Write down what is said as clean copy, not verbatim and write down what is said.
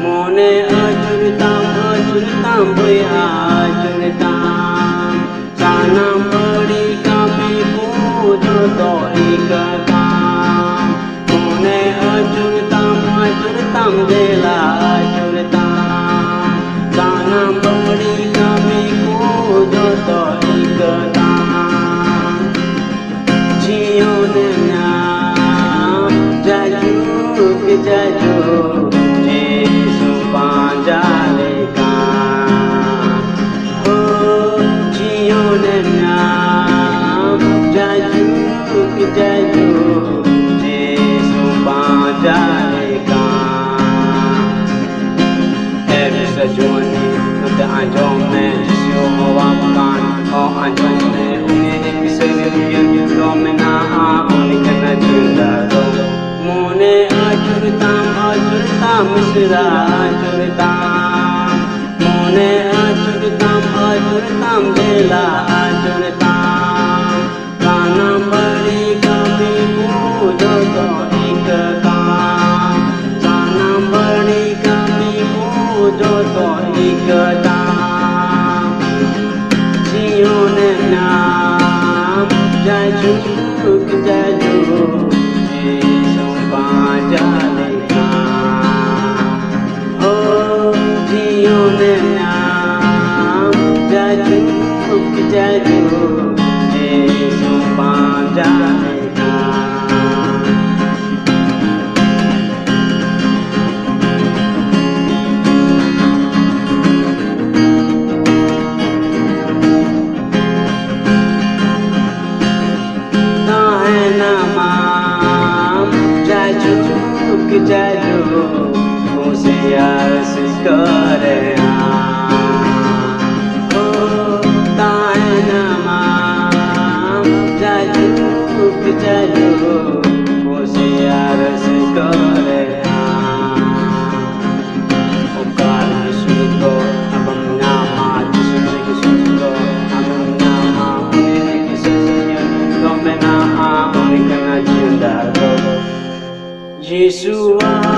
Mone ajurtam boy ajurtam sanam badi kami pujo to ikatam Mone ajurtam dela ajurtam sanam badi kami pujo to ikatam Jiyo nam jaju Yesu panjaleka Oh jiyo nam jaju Yesu panjaleka Every sajoni nada anjom mein jisu hawa makan oh anjom mein unhe kisariyan domina unikana jinda do Mone ajurtam misra ajurtam Mone ajurtam dela ajurtam Kanam badi kami pujo to ikatam Sanam badi kami pujo to ikatam Jiyo nam jaju Yesu panjaleka Oh jiyo nam jaju Yesu panjaleka Jaju hoशियार सिकरे Oh ताए नाम jaju होशियार सिकरे Okar suko abam nama jisu suko abam nama unik sesian domena unikana jinda Yeshua